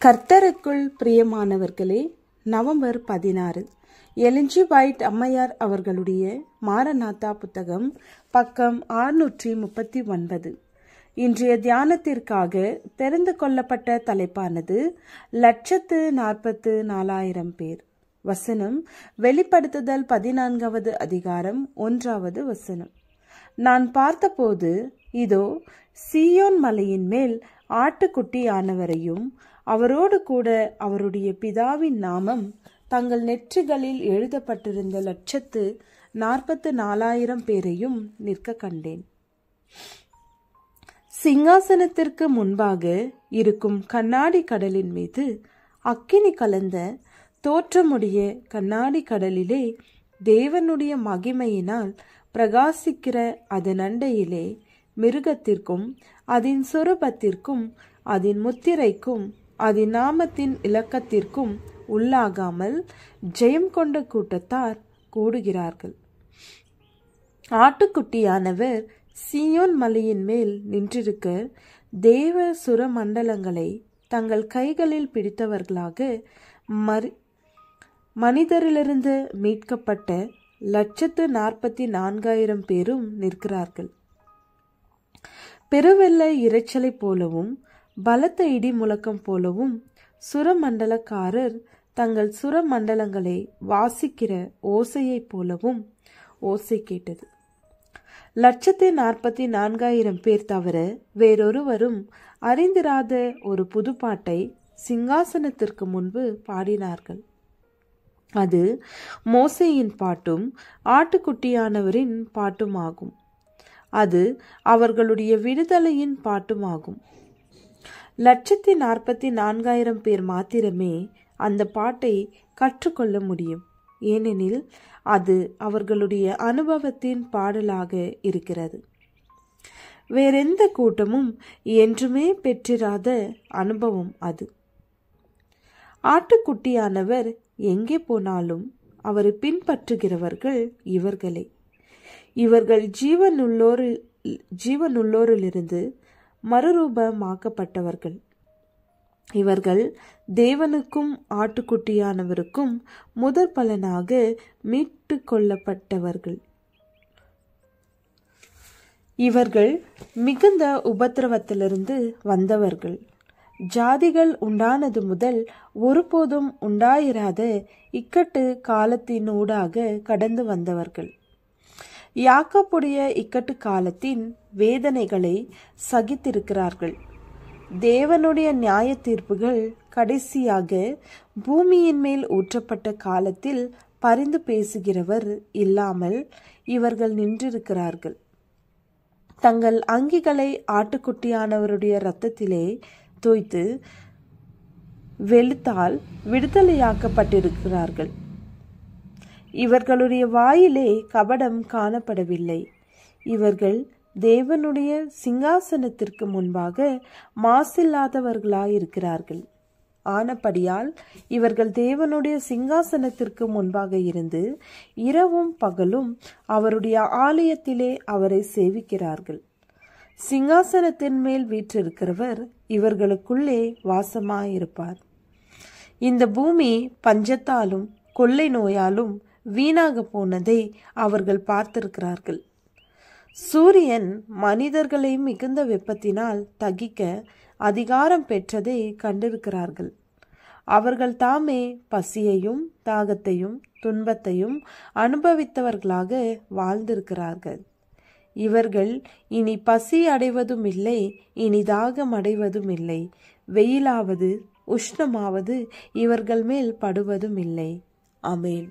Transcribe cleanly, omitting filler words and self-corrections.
கர்த்தருக்குள் பிரியமானவர்களே, November 16 எலின் G white அம்மையார் அவர்களுடைய மாரநாதா புத்தகம், பக்கம் 639. இன்றைய தியானத்திற்காக தெரிந்து கொள்ளப்பட்ட தலைப்பானது 144,000 பேர். வசனம் வெளிப்படுத்துதல் 14வது அதிகாரம் 1வது வசனம். நான் பார்த்தபோது, இதோ சீயோன் மலையின் மேல் ஆட்டுக்குட்டியானவரையும் அவரோடு கூட அவருடைய பிதாவின் நாமம் தங்கள் நெற்றிகளில் எழுதப்பட்டிருந்த 144,000 பேரையும் நிற்க கண்டேன். சிங்காசனத்திற்கு முன்பாக இருக்கும் கண்ணாடி கடலின் மீது அக்கினி கலந்த தோற்றமுடைய கண்ணாடி கடலிலே தேவனுடைய மகிமையினால் பிரகாசிக்கிற அதன் அண்டையிலே மிருகத்திற்கும் அதன் சொரூபத்திற்கும் அதன் முத்திரைக்கும் அதன் நாமத்தின் இலக்கத்திற்கும் உள்ளாகாமல் ஜெயம் கொண்ட கூட்டத்தார் கூடுகிறார்கள். ஆட்டுக்குட்டியானவர் சீயோன் மலையின் மேல் நின்றிருக்க தேவ சுரமண்டலங்களை தங்கள் கைகளில் பிடித்தவர்களாக மனிதரிலிருந்து மீட்கப்பட்ட 144,000 பேரும் நிற்கிறார்கள். பெருவெள்ள இரைச்சலை போலவும் பலத்த இடி முழக்கம் போலவும் சுரமண்டலக்காரர் தங்கள் சுரமண்டலங்களை வாசிக்கிற ஓசையை போலவும் ஓசை கேட்டது. 144,000 பேர் தவிர வேறொருவரும் அறிந்திராத ஒரு புதுப்பாட்டை சிங்காசனத்திற்கு முன்பு பாடினார்கள். அது மோசேயின் பாட்டும் ஆட்டுக்குட்டியானவரின் பாட்டுமாகும். அது அவர்களுடைய விடுதலையின் பாட்டுமாகும். 144,000 பேர் மாத்திரமே அந்த பாட்டை கற்றுக்கொள்ள முடியும். ஏனெனில் அது அவர்களுடைய அனுபவத்தின் பாடலாக இருக்கிறது. வேறெந்த கூட்டமும் என்றுமே பெற்றிராத அனுபவம் அது. ஆட்டுக்குட்டியானவர் எங்கே போனாலும் அவரை பின்பற்றுகிறவர்கள் இவர்களே. இவர்கள் ஜீவனுள்ளோரிலிருந்து மறுரூபமாக்கப்பட்டவர்கள். இவர்கள் தேவனுக்கும் ஆட்டுக்குட்டியானவருக்கும் முதற் பலனாக மீட்டு கொள்ளப்பட்டவர்கள். இவர்கள் மிகுந்த உபத்திரவத்திலிருந்து வந்தவர்கள். ஜாதிகள் உண்டானது முதல் ஒருபோதும் உண்டாயிராத இக்கட்டு காலத்தினூடாக கடந்து வந்தவர்கள். யாக்கோபுடைய இக்கட்டு காலத்தின் வேதனைகளை சகித்திருக்கிறார்கள். தேவனுடைய நியாய தீர்ப்புகள் கடைசியாக பூமியின் மேல் ஊற்றப்பட்ட காலத்தில் பரிந்து பேசுகிறவர் இல்லாமல் இவர்கள் நின்றிருக்கிறார்கள். தங்கள் அங்கிகளை ஆட்டுக்குட்டியானவருடைய இரத்தத்திலே தோய்த்து வெளுத்தால் விடுதலையாக்கப்பட்டிருக்கிறார்கள். இவர்களுடைய வாயிலே கபடம் காணப்படவில்லை. இவர்கள் தேவனுடைய சிங்காசனத்திற்கு முன்பாக மாசில்லாதவர்களாயிருக்கிறார்கள். ஆனபடியால் இவர்கள் தேவனுடைய சிங்காசனத்திற்கு முன்பாக இருந்து இரவும் பகலும் அவருடைய ஆலயத்திலே அவரை சேவிக்கிறார்கள். சிங்காசனத்தின் மேல் வீற்றிருக்கிறவர் இவர்களுக்குள்ளே வாசமாயிருப்பார். இந்த பூமி பஞ்சத்தாலும் கொள்ளை நோயாலும் வீணாக போனதை அவர்கள் பார்த்திருக்கிறார்கள். சூரியன் மனிதர்களை மிகுந்த வெப்பத்தினால் தகிக்க அதிகாரம் பெற்றதை கண்டிருக்கிறார்கள். அவர்கள் தாமே பசியையும் தாகத்தையும் துன்பத்தையும் அனுபவித்தவர்களாக வாழ்ந்திருக்கிறார்கள். இவர்கள் இனி பசி அடைவதும் இல்லை, இனி தாகம் அடைவதும் இல்லை. வெயிலாவது உஷ்ணமாவது இவர்கள் மேல் படுவதும் இல்லை. ஆமென்.